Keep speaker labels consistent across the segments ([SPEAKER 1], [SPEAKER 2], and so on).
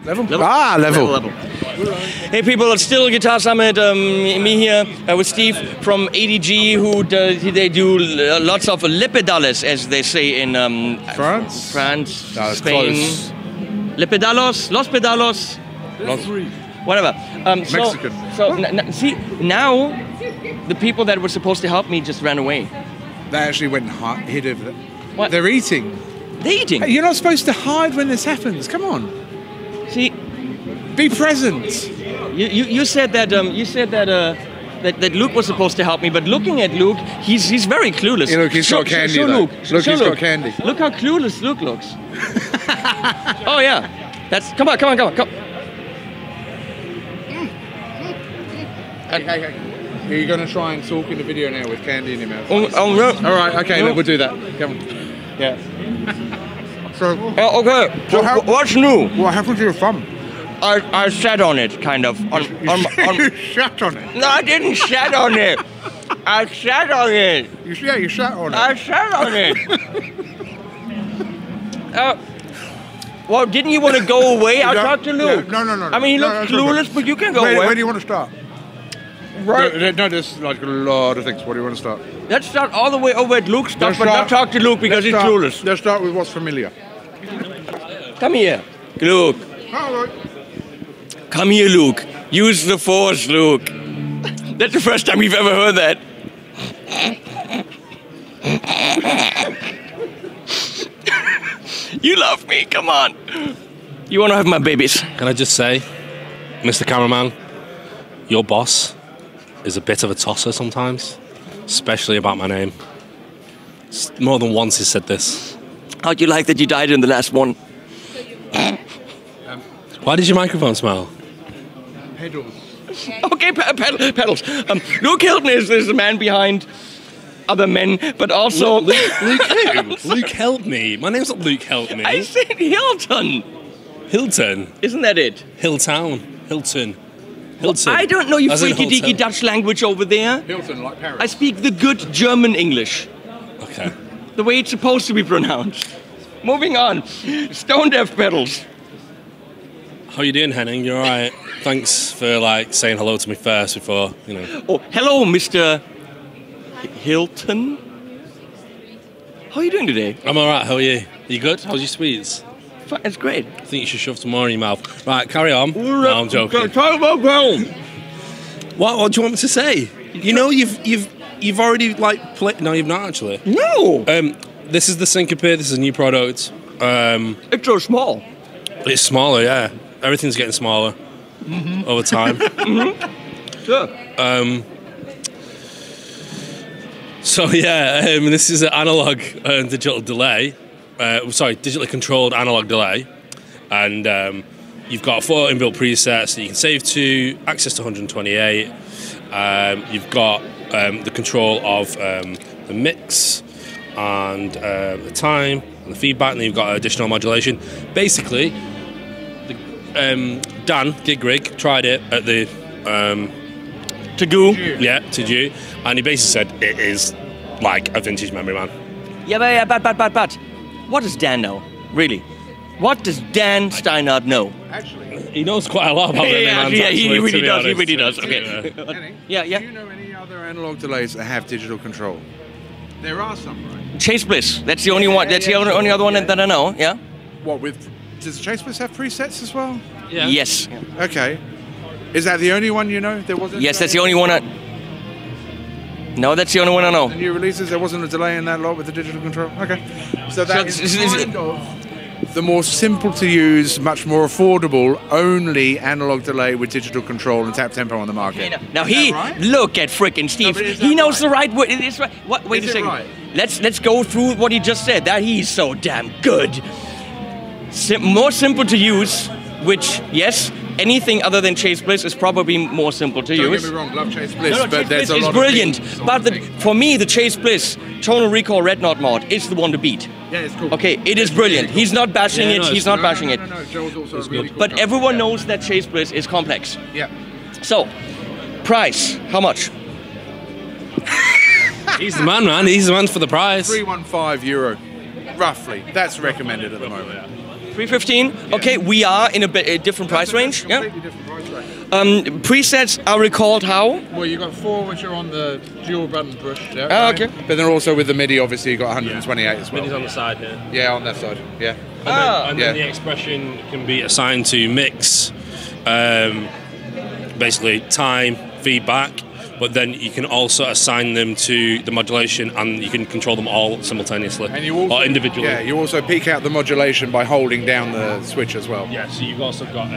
[SPEAKER 1] Level? Ah, level.
[SPEAKER 2] Hey people, it's still Guitar Summit. Me here with Steve from ADG, who they do lots of lipedales, as they say in
[SPEAKER 1] France,
[SPEAKER 2] no, Spain. Close. Lipedalos, Los Pedalos, whatever.
[SPEAKER 1] Mexican.
[SPEAKER 2] See, now the people that were supposed to help me just ran away.
[SPEAKER 1] They actually went and hid it.
[SPEAKER 2] What?
[SPEAKER 1] They're eating.
[SPEAKER 2] They're eating?
[SPEAKER 1] Hey, you're not supposed to hide when this happens. Come on.
[SPEAKER 2] See,
[SPEAKER 1] be present.
[SPEAKER 2] You said that that Luke was supposed to help me, but looking at Luke, he's very clueless.
[SPEAKER 1] Hey, look, he's got candy. Show Luke. Look, he's got candy.
[SPEAKER 2] Look how clueless Luke looks. Oh yeah, come on.
[SPEAKER 1] Hey. Are you going to try and talk in the video now with candy in your mouth?
[SPEAKER 2] No.
[SPEAKER 1] All right, okay, look, we'll do that. Come on.
[SPEAKER 2] Yeah.
[SPEAKER 1] So.
[SPEAKER 2] Okay. So what's new?
[SPEAKER 1] What happened to your thumb?
[SPEAKER 2] I sat on it, kind of.
[SPEAKER 1] You sat on it?
[SPEAKER 2] No, I didn't sat on it. I sat on it.
[SPEAKER 1] You sat on it.
[SPEAKER 2] I sat on it. Well, didn't you want to go away? I'll talk to Luke.
[SPEAKER 1] No.
[SPEAKER 2] I mean, he looks clueless, but you can go away.
[SPEAKER 1] Where do you want to start?
[SPEAKER 2] Right.
[SPEAKER 1] No, there's like a lot of things. Where do you want to start?
[SPEAKER 2] Let's start all the way over at Luke's stuff, but not talk to Luke because he's clueless.
[SPEAKER 1] Let's start with what's familiar.
[SPEAKER 2] Come here, Luke.
[SPEAKER 1] All right.
[SPEAKER 2] Come here, Luke. Use the Force, Luke. That's the first time we've ever heard that. You love me, come on. You want to have my babies?
[SPEAKER 3] Can I just say, Mr. Cameraman, your boss is a bit of a tosser sometimes, especially about my name. More than once he's said this.
[SPEAKER 2] How'd you like that you died in the last one?
[SPEAKER 3] Why did your microphone smell?
[SPEAKER 1] Pedals.
[SPEAKER 2] Okay, pedals. Luke Hilton is the man behind other men, but also...
[SPEAKER 3] Luke who? Luke Help Me. My name's not Luke Help Me.
[SPEAKER 2] I said Hilton.
[SPEAKER 3] Hilton?
[SPEAKER 2] Isn't that it?
[SPEAKER 3] Hilltown. Hilton.
[SPEAKER 2] Well, I don't know you freaky deaky Dutch language over there.
[SPEAKER 1] Hilton, like Paris.
[SPEAKER 2] I speak the good German English.
[SPEAKER 3] Okay.
[SPEAKER 2] The way it's supposed to be pronounced. Moving on. Stone Deaf pedals.
[SPEAKER 3] How you doing, Henning? You alright? Thanks for saying hello to me first before,
[SPEAKER 2] Oh, hello, Mr. Hilton. How are you doing today?
[SPEAKER 3] I'm alright, how are you? You good? How's your sweets?
[SPEAKER 2] It's great.
[SPEAKER 3] I think you should shove some more in your mouth. Right, carry on. No, I'm joking.
[SPEAKER 2] Talk about ground.
[SPEAKER 3] What do you want me to say? You know, you've already played. No, you've not actually.
[SPEAKER 2] No.
[SPEAKER 3] This is the Syncopy. This is a new product.
[SPEAKER 2] It's so small.
[SPEAKER 3] It's smaller, yeah. Everything's getting smaller over time.
[SPEAKER 2] Sure.
[SPEAKER 3] So yeah, this is an analog digital delay. Digitally controlled analog delay, and you've got 4 inbuilt presets that you can save to, access to 128. You've got the control of the mix and the time and the feedback, and then you've got additional modulation. Basically, Dan Gigrig tried it at the
[SPEAKER 2] Tagoo.
[SPEAKER 3] Yeah, Tagoo, and he basically said it is like a vintage memory man.
[SPEAKER 2] Yeah, but. What does Dan know, really? What does Dan Steinhardt know?
[SPEAKER 1] Actually,
[SPEAKER 3] he knows quite a lot about memory mans.
[SPEAKER 2] Yeah, he really does. Okay.
[SPEAKER 1] Henning,
[SPEAKER 2] yeah.
[SPEAKER 1] Do you know any other analog delays that have digital control? There are some, right?
[SPEAKER 2] Chase Bliss. That's the only one. That's the only other one that I know. Yeah.
[SPEAKER 1] What does Chase Bliss have presets as well?
[SPEAKER 3] Yeah.
[SPEAKER 2] Yes.
[SPEAKER 1] Okay. Is that the only one you know? There wasn't.
[SPEAKER 2] Yes, that's the only one. No, that's the only one I know.
[SPEAKER 1] The new releases, there wasn't a delay in that lot with the digital control. Okay. So that is kind of the more simple to use, much more affordable, only analog delay with digital control and tap tempo on the market.
[SPEAKER 2] Now
[SPEAKER 1] right?
[SPEAKER 2] Look at frickin' Steve. He knows the right word. It is right. What? Wait a second.
[SPEAKER 1] Right?
[SPEAKER 2] Let's go through what he just said. That he's so damn good. More simple to use, which yes. Anything other than Chase Bliss is probably more simple to use.
[SPEAKER 1] Don't get me wrong, love Chase Bliss, but
[SPEAKER 2] Chase
[SPEAKER 1] there's
[SPEAKER 2] Bliss
[SPEAKER 1] a lot
[SPEAKER 2] is brilliant.
[SPEAKER 1] of
[SPEAKER 2] But for me, the Chase Bliss Tonal Recall Red Knot mod is the one to beat.
[SPEAKER 1] Yeah, it's cool.
[SPEAKER 2] Okay, it is brilliant. Really cool. He's not bashing it. He's not bashing it.
[SPEAKER 1] No. Joel's also really cool.
[SPEAKER 2] But everyone knows that Chase Bliss is complex.
[SPEAKER 1] Yeah.
[SPEAKER 2] So, price, how much?
[SPEAKER 3] He's the man. He's the man for the price.
[SPEAKER 1] €315, roughly. That's recommended at the moment.
[SPEAKER 2] 315. Okay, we are in a different price range. Yeah.
[SPEAKER 1] Completely different price range.
[SPEAKER 2] Presets are recalled how?
[SPEAKER 1] Well, you've got 4 which are on the dual button push. Yeah,
[SPEAKER 2] Oh, okay.
[SPEAKER 1] But then also with the MIDI, obviously, you've got 128 as well.
[SPEAKER 3] MIDI's on the side here.
[SPEAKER 1] Yeah, on that side. Yeah.
[SPEAKER 3] And then the expression can be assigned to mix, basically time, feedback, but then you can also assign them to the modulation and you can control them all simultaneously
[SPEAKER 1] And you also,
[SPEAKER 3] or individually.
[SPEAKER 1] Yeah, you also peak out the modulation by holding down the switch as well.
[SPEAKER 3] Yeah, so you've also got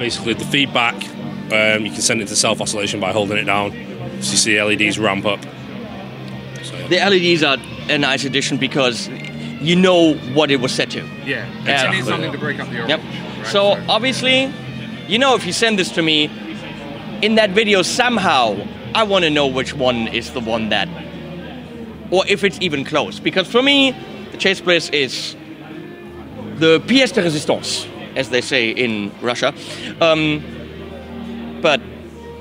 [SPEAKER 3] basically the feedback. You can send it to self-oscillation by holding it down. So you see LEDs ramp up. So, yeah.
[SPEAKER 2] The LEDs are a nice addition because you know what it was set to.
[SPEAKER 1] Yeah,
[SPEAKER 3] exactly.
[SPEAKER 1] It needs something to break up the orange.
[SPEAKER 2] Yep.
[SPEAKER 1] Right?
[SPEAKER 2] So obviously, you know, if you send this to me, in that video somehow, I want to know which one is the one that, or if it's even close. Because for me, the Chase Bliss is the pièce de résistance, as they say in Russia. But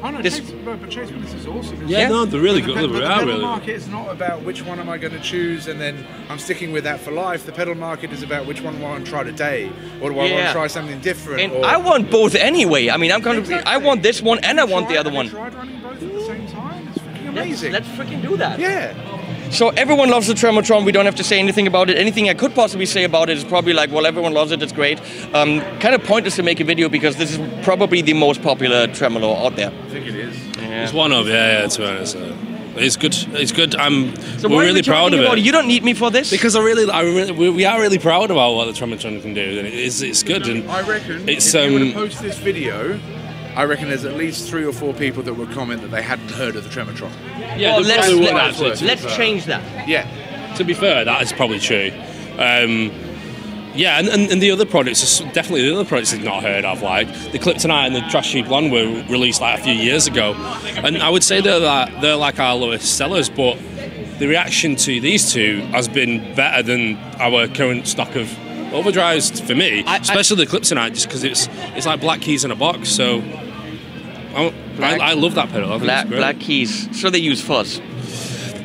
[SPEAKER 1] Oh no,
[SPEAKER 2] this-
[SPEAKER 1] but Chase Bliss is awesome.
[SPEAKER 3] Yeah, no, they're really good.
[SPEAKER 1] But
[SPEAKER 3] They
[SPEAKER 1] the
[SPEAKER 3] are
[SPEAKER 1] pedal
[SPEAKER 3] really good.
[SPEAKER 1] market is not about which one am I going to choose and then I'm sticking with that for life. The pedal market is about which one do I want to try today, or do I want
[SPEAKER 2] Yeah.
[SPEAKER 1] to try something different?
[SPEAKER 2] and
[SPEAKER 1] or
[SPEAKER 2] I want both anyway. I mean, I'm going to.
[SPEAKER 1] Exactly.
[SPEAKER 2] I want this one and I want the
[SPEAKER 1] Have
[SPEAKER 2] other
[SPEAKER 1] you
[SPEAKER 2] one.
[SPEAKER 1] tried running both at the same time? It's freaking amazing.
[SPEAKER 2] Let's freaking do that.
[SPEAKER 1] Yeah.
[SPEAKER 2] So everyone loves the Tremotron. We don't have to say anything about it. Anything I could possibly say about it is probably like, well, everyone loves it. It's great. Kind of pointless to make a video because this is probably the most popular tremolo out there.
[SPEAKER 1] I think it is.
[SPEAKER 3] It's one of, yeah, to be honest. It's good. It's good.
[SPEAKER 2] So
[SPEAKER 3] We're
[SPEAKER 2] why are
[SPEAKER 3] really
[SPEAKER 2] we
[SPEAKER 3] proud
[SPEAKER 2] talking
[SPEAKER 3] of
[SPEAKER 2] about
[SPEAKER 3] it.
[SPEAKER 2] You don't need me for this.
[SPEAKER 3] Because we are really proud about what the Tremotron can do, and it's good. And
[SPEAKER 1] I reckon
[SPEAKER 3] it's
[SPEAKER 1] if you were to post this video, I reckon there's at least 3 or 4 people that would comment that they hadn't heard of the Tremotron.
[SPEAKER 3] yeah,
[SPEAKER 2] well,
[SPEAKER 3] there probably would actually.
[SPEAKER 2] let's change that.
[SPEAKER 1] Yeah.
[SPEAKER 3] To be fair, that is probably true. Yeah, and the other products, definitely the other products I've not heard of, like the Kryptonite and the Trash Tube Blonde were released like a few years ago. And I would say they're like our lowest sellers, but the reaction to these two has been better than our current stock of overdrives for me, especially the Kryptonite, just because it's like black keys in a box. So I love that pedal. I think it's great.
[SPEAKER 2] Black keys. So they use fuzz.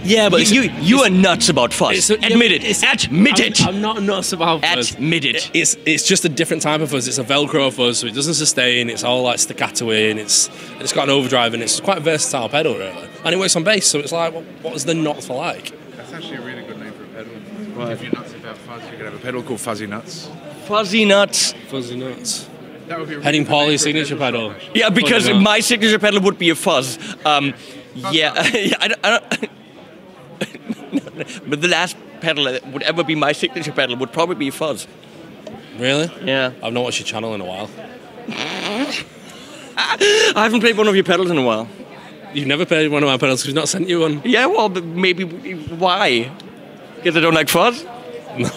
[SPEAKER 3] Yeah, but
[SPEAKER 2] You are nuts about fuzz. Admit it. Admit it.
[SPEAKER 3] I'm not nuts about fuzz.
[SPEAKER 2] Admit it.
[SPEAKER 3] It's just a different type of fuzz. It's a Velcro fuzz, so it doesn't sustain. It's all like staccato-y, and it's got an overdrive, and it's quite a versatile pedal, really. And it works on bass, so it's like, what is the not for like?
[SPEAKER 1] That's actually a really good name for a pedal. If you're nuts about fuzz, you could have a pedal called Fuzzy Nuts.
[SPEAKER 2] Fuzzy nuts.
[SPEAKER 3] Fuzzy nuts.
[SPEAKER 1] That would be a really
[SPEAKER 3] Heading
[SPEAKER 1] good name
[SPEAKER 3] Pauly's
[SPEAKER 1] for a
[SPEAKER 3] signature pedal.
[SPEAKER 1] shop,
[SPEAKER 2] Yeah, because
[SPEAKER 3] Fuzzy nuts.
[SPEAKER 2] my signature pedal would be a fuzz. Yeah, I don't but the last pedal that would ever be my signature pedal would probably be a fuzz.
[SPEAKER 3] Really?
[SPEAKER 2] Yeah.
[SPEAKER 3] I've not watched your channel in a while.
[SPEAKER 2] I haven't played one of your pedals in a while.
[SPEAKER 3] You've never played one of my pedals because we've not sent you one.
[SPEAKER 2] Yeah, well, but maybe why? Because I don't like fuzz.
[SPEAKER 3] No.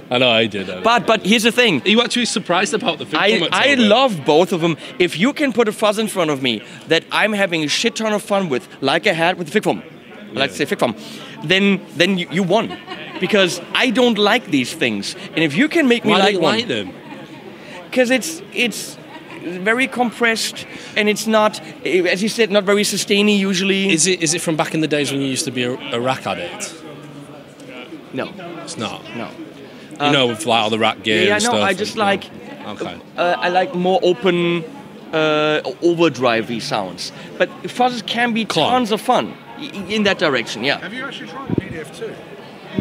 [SPEAKER 3] I know I did.
[SPEAKER 2] But here's the thing.
[SPEAKER 3] Are you actually surprised about the
[SPEAKER 2] I love both of them. If you can put a fuzz in front of me that I'm having a shit ton of fun with, like I had with the Figform, I like to say Figform, then you won. Because I don't like these things. And if you can make me like one...
[SPEAKER 3] Why do you like them?
[SPEAKER 2] Because it's very compressed and it's not, as you said, not very sustainy usually.
[SPEAKER 3] Is it from back in the days when you used to be a rack addict?
[SPEAKER 2] No.
[SPEAKER 3] It's not.
[SPEAKER 2] No.
[SPEAKER 3] You know, with like all the rack gear
[SPEAKER 2] Yeah,
[SPEAKER 3] and
[SPEAKER 2] no,
[SPEAKER 3] stuff.
[SPEAKER 2] I just like...
[SPEAKER 3] Okay.
[SPEAKER 2] I like more open, overdrivey sounds. But fuzzes can be tons of fun in that direction, yeah.
[SPEAKER 1] Have you actually tried the PDF too?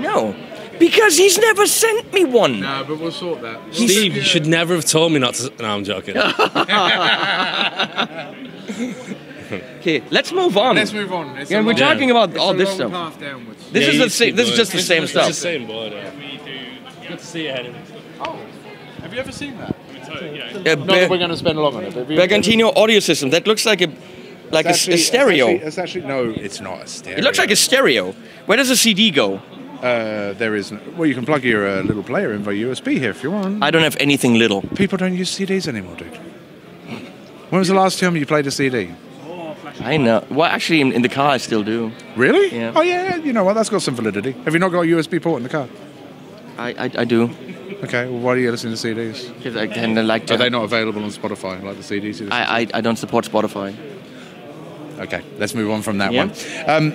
[SPEAKER 2] No. Because he's never sent me one.
[SPEAKER 1] No, but we'll sort that.
[SPEAKER 3] Steve, you should never have told me not to... No, I'm joking.
[SPEAKER 2] Okay, let's move on.
[SPEAKER 1] Let's move on. It's
[SPEAKER 2] Yeah,
[SPEAKER 1] a
[SPEAKER 2] we're
[SPEAKER 1] long-
[SPEAKER 2] talking about
[SPEAKER 1] it's
[SPEAKER 2] all
[SPEAKER 1] a
[SPEAKER 2] this
[SPEAKER 1] long
[SPEAKER 2] stuff.
[SPEAKER 1] path downwards.
[SPEAKER 2] This is
[SPEAKER 3] you
[SPEAKER 2] the same. This is just the same
[SPEAKER 3] It's
[SPEAKER 2] stuff.
[SPEAKER 3] the same board. Good to see you, Henry.
[SPEAKER 1] Oh, have you ever seen that?
[SPEAKER 2] A
[SPEAKER 1] Not that we're going to spend long on it. But
[SPEAKER 2] Bergantino audio system. That looks like a stereo.
[SPEAKER 1] It's actually no, it's not a stereo.
[SPEAKER 2] It looks like a stereo. Where does a CD go?
[SPEAKER 1] There is. Well, you can plug your little player in via USB here if you want.
[SPEAKER 2] I don't have anything little.
[SPEAKER 1] People don't use CDs anymore, dude. When was the last time you played a CD?
[SPEAKER 2] I know. Well, actually, in the car, I still do.
[SPEAKER 1] Really?
[SPEAKER 2] Yeah.
[SPEAKER 1] Oh yeah. You know what? That's got some validity. Have you not got a USB port in the car?
[SPEAKER 2] I do.
[SPEAKER 1] Okay. Well, why do you listen to CDs?
[SPEAKER 2] Because I kind of like to.
[SPEAKER 1] Are they not available on Spotify like the CDs? you listen
[SPEAKER 2] I don't support Spotify.
[SPEAKER 1] to? Okay. Let's move on from that
[SPEAKER 2] Yeah.
[SPEAKER 1] one.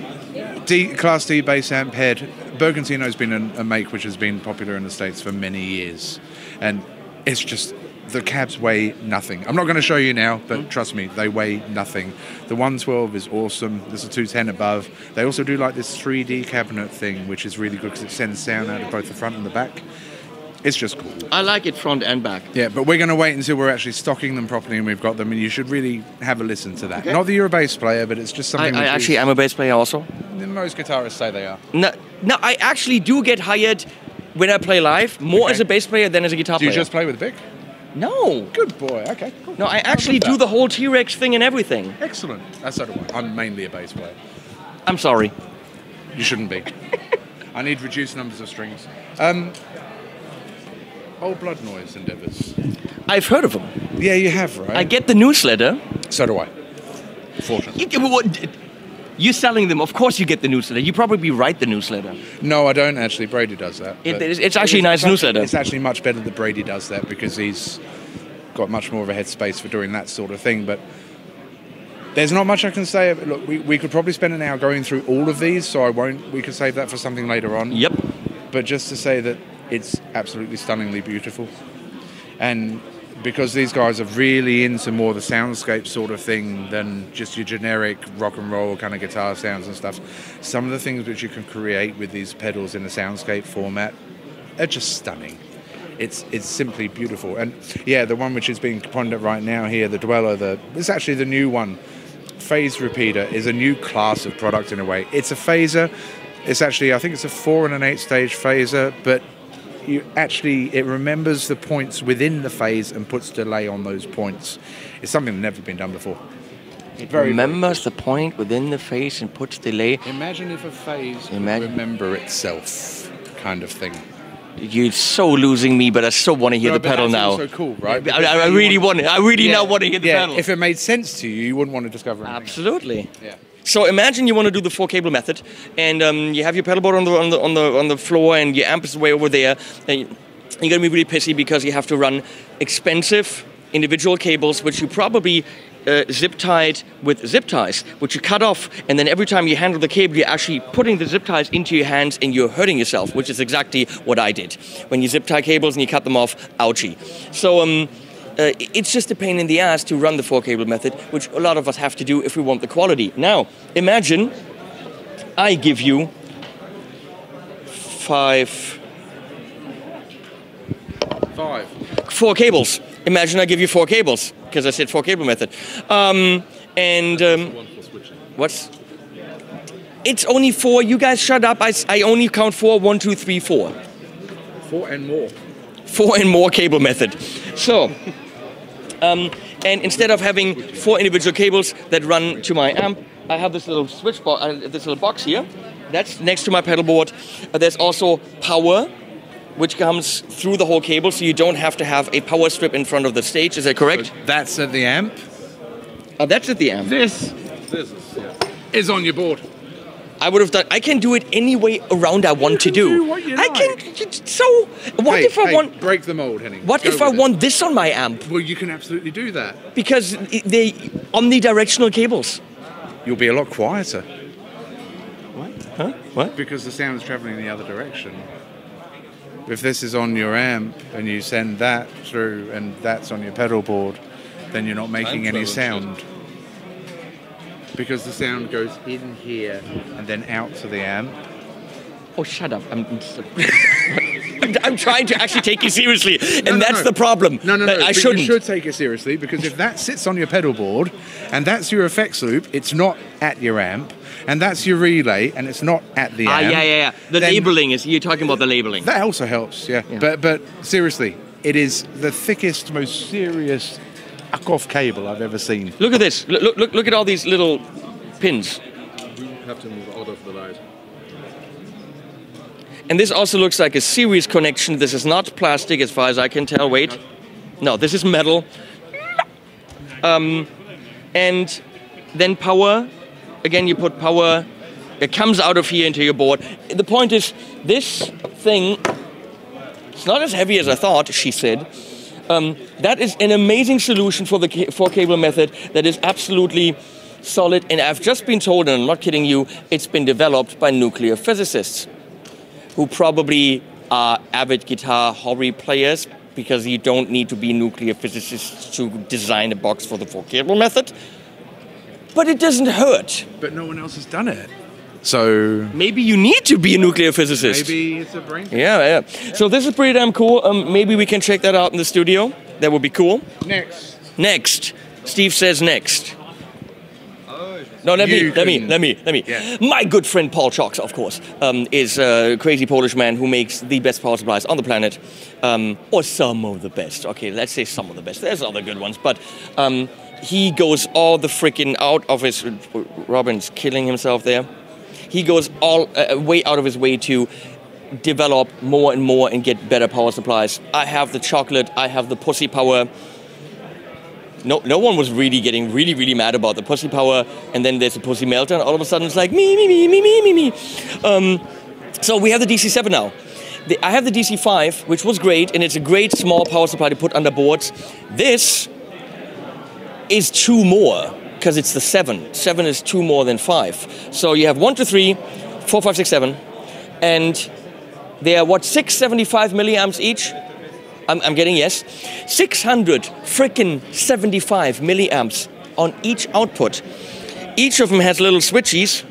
[SPEAKER 1] Class D bass amp head. Bergantino's been a make which has been popular in the States for many years. And it's just, the cabs weigh nothing. I'm not going to show you now, but trust me, they weigh nothing. The 112 is awesome. There's a 210 above. They also do like this 3D cabinet thing, which is really good because it sends sound out of both the front and the back. It's just cool.
[SPEAKER 2] I like it front and back.
[SPEAKER 1] Yeah, but we're going to wait until we're actually stocking them properly and we've got them, and you should really have a listen to that. Okay. Not that you're a bass player, but it's just something...
[SPEAKER 2] I actually am a bass player also.
[SPEAKER 1] Most guitarists say they are.
[SPEAKER 2] No, I actually do get hired when I play live, more as a bass player than as a guitar player.
[SPEAKER 1] Do you just play with Vic?
[SPEAKER 2] No.
[SPEAKER 1] Good boy, okay, cool.
[SPEAKER 2] No, I actually do the whole T-Rex thing and everything.
[SPEAKER 1] Excellent. That's so do I. I'm mainly a bass player.
[SPEAKER 2] I'm sorry.
[SPEAKER 1] You shouldn't be. I need reduced numbers of strings. Old Blood Noise endeavours.
[SPEAKER 2] I've heard of them.
[SPEAKER 1] Yeah, you have, right?
[SPEAKER 2] I get the newsletter.
[SPEAKER 1] So do I. Fortunately.
[SPEAKER 2] You're selling them. Of course you get the newsletter. You probably write the newsletter.
[SPEAKER 1] No, I don't actually. Brady does that.
[SPEAKER 2] It's actually a nice newsletter.
[SPEAKER 1] It's actually much better that Brady does that because he's got much more of a headspace for doing that sort of thing. But there's not much I can say. Look, we could probably spend an hour going through all of these, so I won't. We could save that for something later on.
[SPEAKER 2] Yep.
[SPEAKER 1] But just to say that it's absolutely stunningly beautiful. And because these guys are really into more the soundscape sort of thing than just your generic rock and roll kind of guitar sounds and stuff, some of the things which you can create with these pedals in a soundscape format are just stunning. It's simply beautiful. And yeah, the one which is being pointed at right now here, the Dweller, it's actually the new one. Phase Repeater is a new class of product in a way. It's a phaser. It's actually, I think it's a 4 and an 8 stage phaser, but it remembers the points within the phase and puts delay on those points. It's something that's never been done before.
[SPEAKER 2] It remembers the point within the phase and puts delay.
[SPEAKER 1] Imagine if a phase could remember itself, kind of thing.
[SPEAKER 2] You're so losing me, but I so want to hear the pedal now.
[SPEAKER 1] That's so cool, right?
[SPEAKER 2] I really want it. I really now want to hear the pedal.
[SPEAKER 1] If it made sense to you, you wouldn't want to discover anything.
[SPEAKER 2] Absolutely.
[SPEAKER 1] Yeah.
[SPEAKER 2] So imagine you want to do the 4-cable method, and you have your pedal board on the floor, and your amp is way over there. And you're gonna be really pissy because you have to run expensive individual cables, which you probably zip tied with zip ties, which you cut off, and then every time you handle the cable, you're actually putting the zip ties into your hands, and you're hurting yourself, which is exactly what I did. When you zip tie cables and you cut them off, ouchie. So it's just a pain in the ass to run the 4-cable method, which a lot of us have to do if we want the quality. Now, imagine I give you 4 cables. Imagine I give you 4 cables, because I said 4-cable method. What's? It's only 4. You guys shut up. I only count 4. 1, 2, 3, 4.
[SPEAKER 1] 4 and more.
[SPEAKER 2] 4 and more cable method. So. And instead of having 4 individual cables that run to my amp, I have this little switch box, this little box here. That's next to my pedal board. There's also power, which comes through the whole cable, so you don't have to have a power strip in front of the stage. Is that correct?
[SPEAKER 1] So that's at the amp.
[SPEAKER 2] Oh, that's at the amp.
[SPEAKER 1] This is on your board.
[SPEAKER 2] I would have done. I can do it any way around I want to do.
[SPEAKER 1] What you
[SPEAKER 2] I
[SPEAKER 1] like.
[SPEAKER 2] can. So what if I want?
[SPEAKER 1] Break the mold, Henning.
[SPEAKER 2] What if I want this on my amp?
[SPEAKER 1] Well, you can absolutely do that
[SPEAKER 2] because they omnidirectional cables.
[SPEAKER 1] You'll be a lot quieter.
[SPEAKER 2] What? Huh? What?
[SPEAKER 1] Because the sound is traveling in the other direction. If this is on your amp and you send that through and that's on your pedal board, then you're not making any sound. Because the sound goes in here and then out to the amp.
[SPEAKER 2] Oh, shut up. I'm trying to actually take you seriously, and that's the problem.
[SPEAKER 1] No.
[SPEAKER 2] I shouldn't.
[SPEAKER 1] You should take it seriously, because if that sits on your pedal board and that's your effects loop, it's not at your amp, and that's your relay, and it's not at the amp.
[SPEAKER 2] Yeah. The labeling is, you're talking about the labeling.
[SPEAKER 1] That also helps, yeah. But seriously, it is the thickest, most serious off cable I've ever seen.
[SPEAKER 2] Look at this. Look at all these little pins.
[SPEAKER 1] You have to move out of the light.
[SPEAKER 2] And this also looks like a series connection. This is not plastic as far as I can tell. Wait. No, this is metal. And then power. Again, you put power. It comes out of here into your board. The point is, this thing, it's not as heavy as I thought, she said. That is an amazing solution for the 4-cable method that is absolutely solid, and I've just been told, and I'm not kidding you, it's been developed by nuclear physicists who probably are avid guitar hobby players, because you don't need to be nuclear physicists to design a box for the 4-cable method. But it doesn't hurt.
[SPEAKER 1] But no one else has done it. So
[SPEAKER 2] maybe you need to be a nuclear physicist.
[SPEAKER 1] Maybe it's a brain.
[SPEAKER 2] Yeah. So this is pretty damn cool. Maybe we can check that out in the studio. That would be cool. Next. Steve says next. No, let me. Yeah. My good friend Paul Chalks, of course, is a crazy Polish man who makes the best power supplies on the planet, or some of the best. Okay, let's say some of the best. There's other good ones, but he goes all the freaking out of his. Robin's killing himself there. He goes all way out of his way to develop more and more and get better power supplies. I have the chocolate. I have the pussy power. No one was really getting really mad about the pussy power, and then there's a pussy meltdown. All of a sudden, it's like me. So we have the DC7 now. I have the DC5, which was great, and it's a great small power supply to put under boards. This is 2 more, because it's the 7. 7 is 2 more than 5. So you have 1, 2, 3, 4, 5, 6, 7, and they are 675 milliamps each. I'm getting yes. 600 freaking 75 milliamps on each output. Each of them has little switchies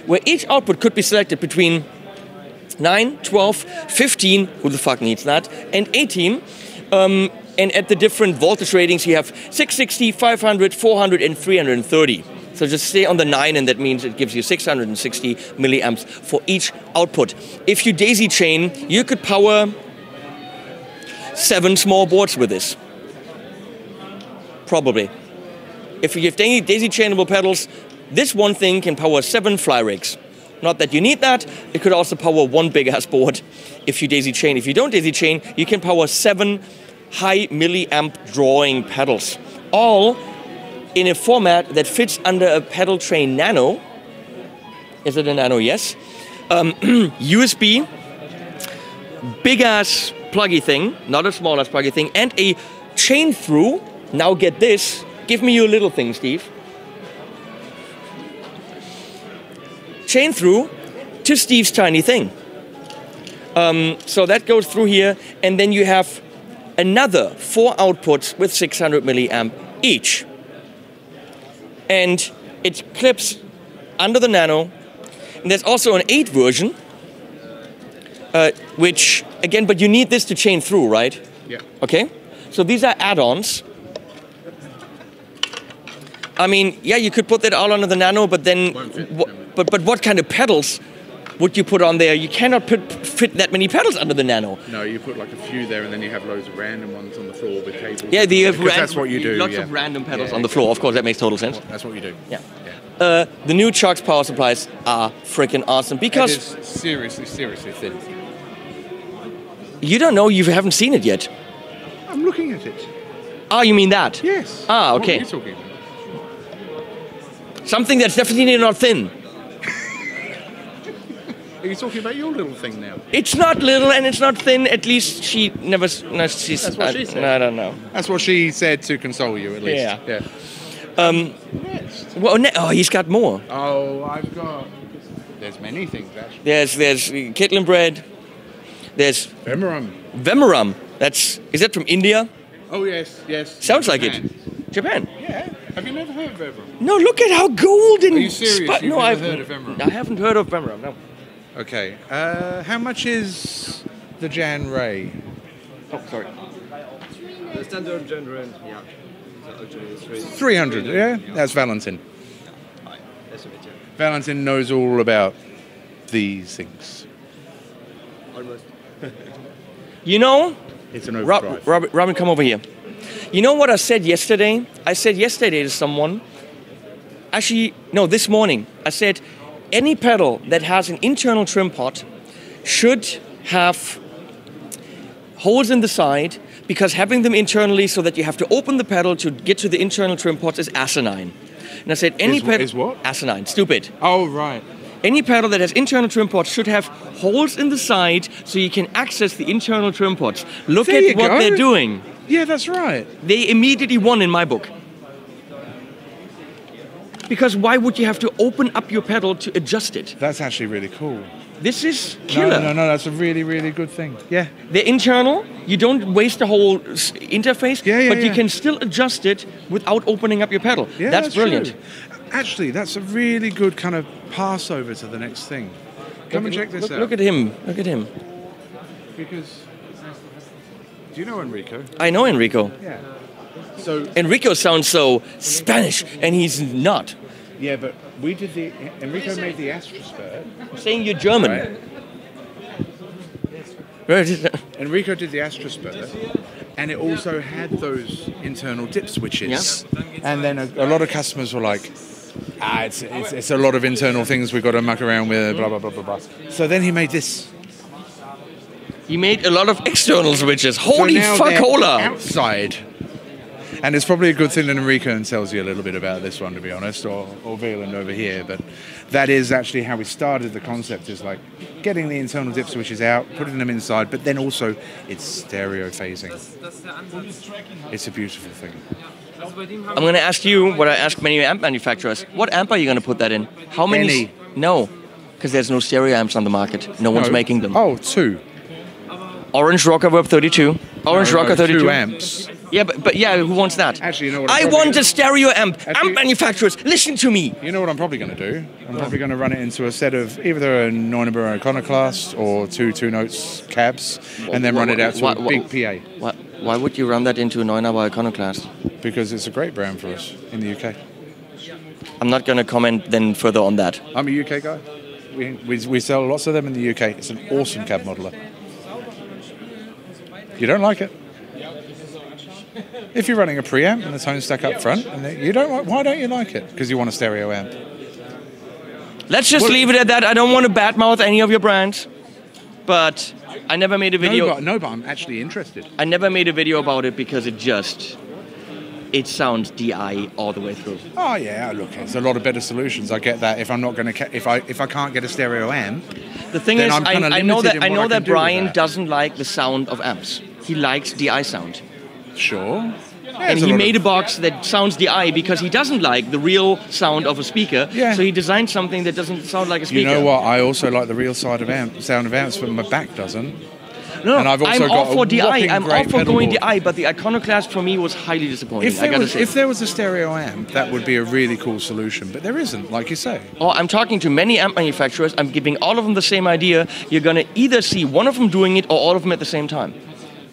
[SPEAKER 2] where each output could be selected between 9, 12, 15, who the fuck needs that, and 18. And at the different voltage ratings, you have 660, 500, 400, and 330. So just stay on the 9, and that means it gives you 660 milliamps for each output. If you daisy chain, you could power 7 small boards with this. Probably. If you have daisy chainable pedals, this one thing can power 7 fly rigs. Not that you need that, it could also power 1 big ass board if you daisy chain. If you don't daisy chain, you can power 7 high milliamp drawing pedals. All in a format that fits under a pedal tray nano. Is it a nano? Yes. USB, big ass pluggy thing, not a small ass pluggy thing, and a chain through. Now get this. Give me your little thing, Steve. Chain through to Steve's tiny thing. So that goes through here, and then you have another 4 outputs with 600 milliamp each. And it clips under the nano. And there's also an 8 version, which, again, but you need this to chain through, right?
[SPEAKER 1] Yeah.
[SPEAKER 2] Okay? So these are add-ons. I mean, yeah, you could put that all under the nano, but then, but what kind of pedals would you put on there? You cannot fit that many pedals under the nano.
[SPEAKER 1] No, you put like a few there, and then you have loads of random ones on the floor with cables.
[SPEAKER 2] Yeah,
[SPEAKER 1] that's what you do.
[SPEAKER 2] Lots of random pedals on the floor. Of course, that makes total sense.
[SPEAKER 1] That's what you do.
[SPEAKER 2] Yeah. The new Chuck's power supplies are freaking awesome because
[SPEAKER 1] it is seriously thin.
[SPEAKER 2] You don't know, you haven't seen it yet.
[SPEAKER 1] I'm looking at it.
[SPEAKER 2] Oh, you mean that?
[SPEAKER 1] Yes.
[SPEAKER 2] Ah, okay.
[SPEAKER 1] What are you talking about?
[SPEAKER 2] Something that's definitely not thin.
[SPEAKER 1] Are you talking about your little thing now?
[SPEAKER 2] It's not little and it's not thin. At least she never. No, she's.
[SPEAKER 1] That's what she said.
[SPEAKER 2] I don't know.
[SPEAKER 1] That's what she said to console you, at least.
[SPEAKER 2] Yeah.
[SPEAKER 1] Next.
[SPEAKER 2] Well, he's got more.
[SPEAKER 1] Oh, I've got. There's many things actually.
[SPEAKER 2] There's Kitlin bread. There's Vemuram. Is that from India?
[SPEAKER 1] Oh yes.
[SPEAKER 2] Sounds like it. Japan.
[SPEAKER 1] Yeah. Have you never heard of Vemuram?
[SPEAKER 2] No, look at how golden.
[SPEAKER 1] Are you serious? You've never heard of Vemuram?
[SPEAKER 2] I haven't heard of Vemuram. No.
[SPEAKER 1] Okay. How much is the Jan Ray?
[SPEAKER 2] Oh, sorry.
[SPEAKER 4] The standard Jan Ray, yeah. So actually it's
[SPEAKER 1] 300. Yeah. That's Valentin. Valentin knows all about these things.
[SPEAKER 4] Almost.
[SPEAKER 2] You know,
[SPEAKER 1] it's an overdrive.
[SPEAKER 2] Robin, come over here. You know what I said yesterday? I said yesterday to someone, actually, no, this morning, I said any pedal that has an internal trim pot should have holes in the side, because having them internally so that you have to open the pedal to get to the internal trim pots is asinine. And I said any pedal...
[SPEAKER 1] Is what?
[SPEAKER 2] Asinine, stupid.
[SPEAKER 1] Oh, right.
[SPEAKER 2] Any pedal that has internal trim pots should have holes in the side so you can access the internal trim pots. Look at what they're doing.
[SPEAKER 1] Yeah, that's right.
[SPEAKER 2] They immediately won in my book. Because why would you have to open up your pedal to adjust it?
[SPEAKER 1] That's actually really cool.
[SPEAKER 2] This is killer.
[SPEAKER 1] No, that's a really, really good thing. Yeah.
[SPEAKER 2] They're internal. You don't waste the whole interface, but you can still adjust it without opening up your pedal.
[SPEAKER 1] Yeah,
[SPEAKER 2] that's brilliant.
[SPEAKER 1] True. Actually, that's a really good kind of pass over to the next thing. Come and check this out.
[SPEAKER 2] Look at him. Look at him.
[SPEAKER 1] Because, do you know Enrico?
[SPEAKER 2] I know Enrico.
[SPEAKER 1] Yeah. So
[SPEAKER 2] Enrico sounds so Spanish, and he's not.
[SPEAKER 1] Yeah, but Enrico made the Astrospur.
[SPEAKER 2] I'm saying you're German.
[SPEAKER 1] Right. Enrico did the Astrospur, and it also had those internal dip switches.
[SPEAKER 2] Yeah.
[SPEAKER 1] And then a lot of customers were like, it's a lot of internal things we've got to muck around with, blah, blah, blah, blah, blah. So then he made this.
[SPEAKER 2] He made a lot of external switches. Holy
[SPEAKER 1] so
[SPEAKER 2] fuck-hola!
[SPEAKER 1] Outside. And it's probably a good thing that Enrico tells you a little bit about this one, to be honest, or Veland over here. But that is actually how we started the concept, is like getting the internal dip switches out, putting them inside, but then also it's stereo phasing. It's a beautiful thing.
[SPEAKER 2] I'm going to ask you what I ask many amp manufacturers. What amp are you going to put that in? How many?
[SPEAKER 1] Any.
[SPEAKER 2] No, because there's no stereo amps on the market. No one's making them.
[SPEAKER 1] Oh, 2.
[SPEAKER 2] Orange Rocker Reverb 32. Orange Rocker 32.
[SPEAKER 1] 2 amps.
[SPEAKER 2] Yeah, but yeah, who wants that?
[SPEAKER 1] Actually, you know what?
[SPEAKER 2] I want a stereo amp. Amp manufacturers, listen to me.
[SPEAKER 1] You know what I'm probably going to do? I'm probably going to run it into a set of either a Neuenberger Iconoclast or 2 notes cabs, and then run it out to a big PA.
[SPEAKER 2] Why would you run that into a Neuenberger Iconoclast?
[SPEAKER 1] Because it's a great brand for us in the UK.
[SPEAKER 2] I'm not going to comment then further on that.
[SPEAKER 1] I'm a UK guy. We sell lots of them in the UK. It's an awesome cab modeler. You don't like it? If you're running a preamp and a tone stack up front, and you don't, why don't you like it? Because you want a stereo amp.
[SPEAKER 2] Let's just leave it at that. I don't want to badmouth any of your brands, but I never made a video.
[SPEAKER 1] No, but I'm actually interested.
[SPEAKER 2] I never made a video about it because it sounds DI all the way through.
[SPEAKER 1] Oh yeah, look, there's a lot of better solutions. I get that. If I'm not going to, if I can't get a stereo amp,
[SPEAKER 2] the thing
[SPEAKER 1] then
[SPEAKER 2] is,
[SPEAKER 1] I
[SPEAKER 2] know that Brian doesn't like the sound of amps. He likes DI sound.
[SPEAKER 1] Sure.
[SPEAKER 2] And he made a box that sounds DI because he doesn't like the real sound of a speaker.
[SPEAKER 1] Yeah.
[SPEAKER 2] So he designed something that doesn't sound like a speaker.
[SPEAKER 1] You know what? I also like the real sound of amps, but my back doesn't.
[SPEAKER 2] No,
[SPEAKER 1] and I've also
[SPEAKER 2] I'm all for DI. I'm all for going
[SPEAKER 1] board.
[SPEAKER 2] DI, but the Iconoclast for me was highly disappointing.
[SPEAKER 1] If there was a stereo amp, that would be a really cool solution. But there isn't, like you say.
[SPEAKER 2] Oh, I'm talking to many amp manufacturers. I'm giving all of them the same idea. You're going to either see one of them doing it or all of them at the same time.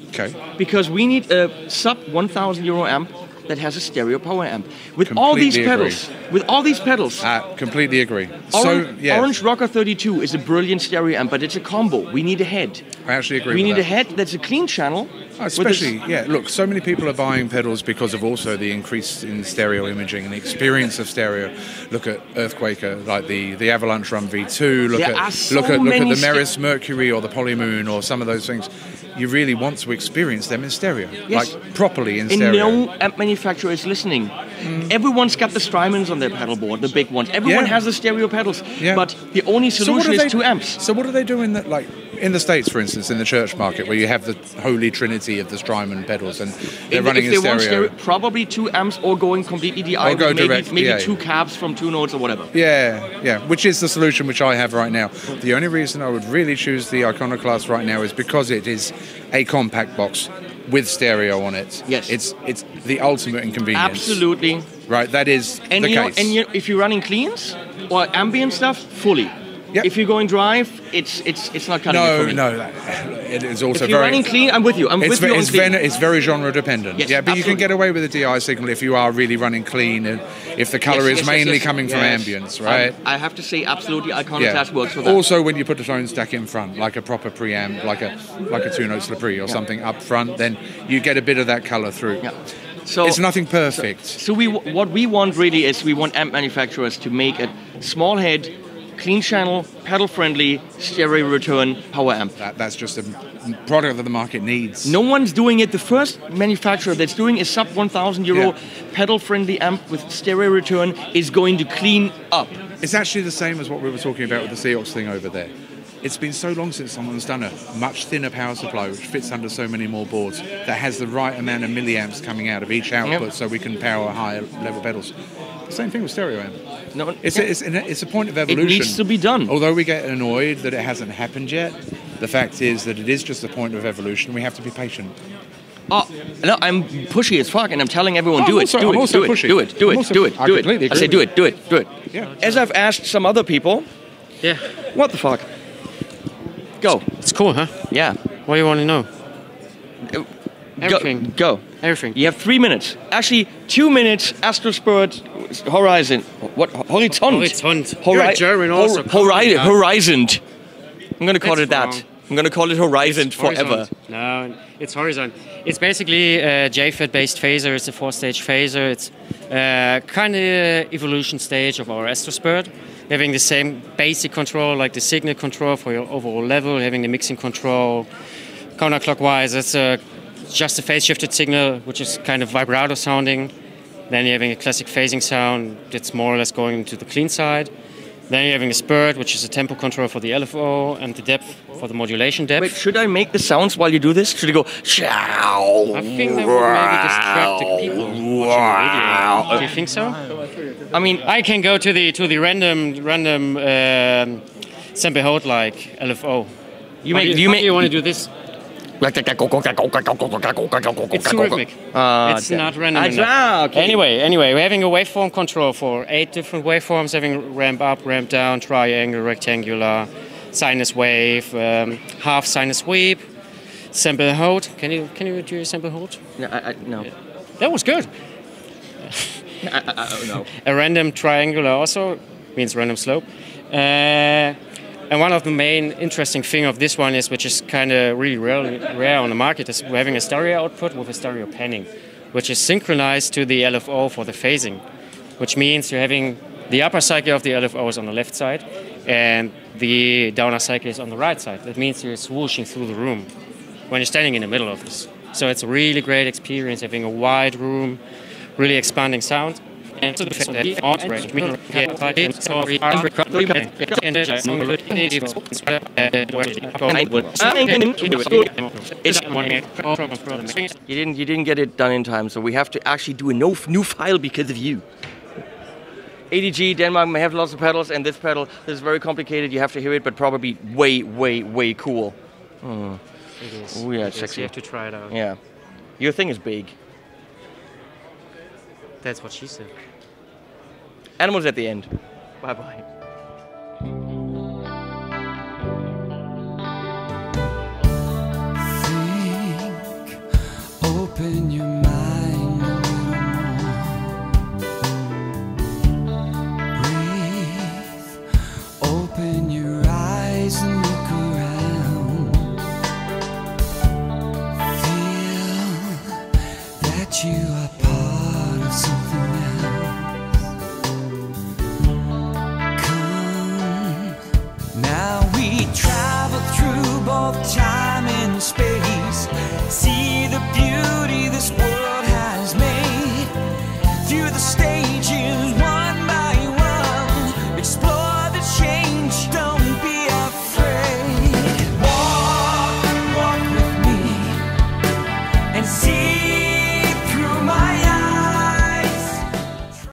[SPEAKER 1] Okay.
[SPEAKER 2] Because we need a sub €1,000 amp that has a stereo power amp with all these pedals. With all these pedals.
[SPEAKER 1] Completely agree.
[SPEAKER 2] Orange Rocker 32 is a brilliant stereo amp, but it's a combo. We need a head.
[SPEAKER 1] I actually agree.
[SPEAKER 2] We need a head that's a clean channel.
[SPEAKER 1] Especially, look, so many people are buying pedals because of also the increase in stereo imaging and the experience of stereo. Look at Earthquaker, like the Avalanche Run V2. Look at the Meris Mercury or the Polymoon or some of those things. You really want to experience them in stereo, like properly in stereo.
[SPEAKER 2] And no amp manufacturer is listening. Everyone's got the Strymons on their pedal board, the big ones. Everyone has the stereo pedals, but the only solution is 2 amps.
[SPEAKER 1] So what do they do in the States, for instance, in the church market, where you have the holy trinity of the Strymon pedals, and they're running in stereo?
[SPEAKER 2] Probably 2 amps or going completely DI, maybe 2 cabs from 2 notes or whatever.
[SPEAKER 1] Yeah, which is the solution which I have right now. The only reason I would really choose the Iconoclast right now is because it is a compact box with stereo on it.
[SPEAKER 2] Yes.
[SPEAKER 1] It's the ultimate inconvenience.
[SPEAKER 2] Absolutely.
[SPEAKER 1] Right, that is the case.
[SPEAKER 2] If you're running cleans or ambient stuff, fully. Yep. If you're going drive, it's not cutting it for me.
[SPEAKER 1] No, it is also
[SPEAKER 2] if you're running clean, I'm with you.
[SPEAKER 1] It's very genre dependent.
[SPEAKER 2] Yes,
[SPEAKER 1] but
[SPEAKER 2] absolutely.
[SPEAKER 1] you can get away with a DI signal if you are really running clean, and if the color is mainly coming from ambience, right?
[SPEAKER 2] I have to say, absolutely, Iconoclast works for that.
[SPEAKER 1] Also, when you put a tone stack in front, like a proper preamp, like a 2-note Slippery or something up front, then you get a bit of that color through.
[SPEAKER 2] Yeah. So
[SPEAKER 1] it's nothing perfect.
[SPEAKER 2] So what we want really is we want amp manufacturers to make a small head, clean channel, pedal-friendly, stereo return power amp.
[SPEAKER 1] That's just a product that the market needs.
[SPEAKER 2] No one's doing it. The first manufacturer that's doing a sub €1,000 pedal-friendly amp with stereo return is going to clean up.
[SPEAKER 1] It's actually the same as what we were talking about with the Seox thing over there. It's been so long since someone's done a much thinner power supply which fits under so many more boards, that has the right amount of milliamps coming out of each output, so we can power higher level pedals. The same thing with stereo amp.
[SPEAKER 2] No,
[SPEAKER 1] It's a point of evolution.
[SPEAKER 2] It needs to be done.
[SPEAKER 1] Although we get annoyed that it hasn't happened yet, the fact is that it is just a point of evolution. We have to be patient.
[SPEAKER 2] Oh, no, I'm pushy as fuck, and I'm telling everyone,
[SPEAKER 1] I'm also pushy.
[SPEAKER 2] do it. I say do it.
[SPEAKER 1] Yeah.
[SPEAKER 2] As I've asked some other people,
[SPEAKER 5] Yeah.
[SPEAKER 2] what the fuck? Go.
[SPEAKER 5] It's cool, huh?
[SPEAKER 2] Yeah.
[SPEAKER 5] What do you want to know? Everything.
[SPEAKER 2] Go.
[SPEAKER 5] Everything.
[SPEAKER 2] You have 3 minutes. Actually, 2 minutes. Astrosport Horizon. What? Horizont.
[SPEAKER 5] Horizont. You're German also.
[SPEAKER 2] Horizont. I'm gonna call
[SPEAKER 5] That's
[SPEAKER 2] it that.
[SPEAKER 5] wrong.
[SPEAKER 2] I'm gonna call it Horizont forever.
[SPEAKER 5] Horizont. No, it's Horizont. It's basically a JFET-based phaser. It's a 4-stage phaser. It's kind of evolution stage of our Astrosport. Having the same basic control, like the signal control for your overall level, having the mixing control counterclockwise. It's just a phase-shifted signal, which is kind of vibrato sounding. Then you're having a classic phasing sound that's more or less going to the clean side. Then you're having a spurt, which is a tempo control for the LFO, and the depth for the modulation depth.
[SPEAKER 2] Wait, should I make the sounds while you do this? Should it go? Chow?
[SPEAKER 5] I think that would maybe distract the people watching the video. Do you think so?
[SPEAKER 2] I mean,
[SPEAKER 5] I can go to the random sample hold like LFO.
[SPEAKER 2] you
[SPEAKER 5] How
[SPEAKER 2] make.
[SPEAKER 5] do you want to do this?
[SPEAKER 2] It's
[SPEAKER 5] It's too rhythmic. It's not random enough.
[SPEAKER 2] Okay.
[SPEAKER 5] Anyway, we're having a waveform control for 8 different waveforms, having ramp up, ramp down, triangle, rectangular, sinus wave, half sinus sweep, sample hold. Can you do a sample hold?
[SPEAKER 2] No.
[SPEAKER 5] That was good.
[SPEAKER 2] No.
[SPEAKER 5] A random triangular also means random slope. And one of the main interesting thing of this one is, which is kind of really rare on the market, is we're having a stereo output with a stereo panning, which is synchronized to the LFO for the phasing, which means you're having the upper cycle of the LFO is on the left side and the downer cycle is on the right side. That means you're swooshing through the room when you're standing in the middle of this. So it's a really great experience having a wide room, really expanding sound. And to the fact that
[SPEAKER 2] you didn't get it done in time, so we have to actually do a new file because of you. ADG Denmark may have lots of pedals, and this pedal is very complicated. You have to hear it, but probably way cool.
[SPEAKER 5] It is.
[SPEAKER 2] Oh yeah,
[SPEAKER 5] It is.
[SPEAKER 2] sexy.
[SPEAKER 5] You have to try it out.
[SPEAKER 2] Yeah, your thing is big.
[SPEAKER 5] That's what she said.
[SPEAKER 2] Animals at the end. Bye bye.
[SPEAKER 6] Open your mind a little more. Breathe. Open your eyes and look around. Feel that you are part of something else. Come. Now we travel through both time and space. See the beauty this world has made through the state.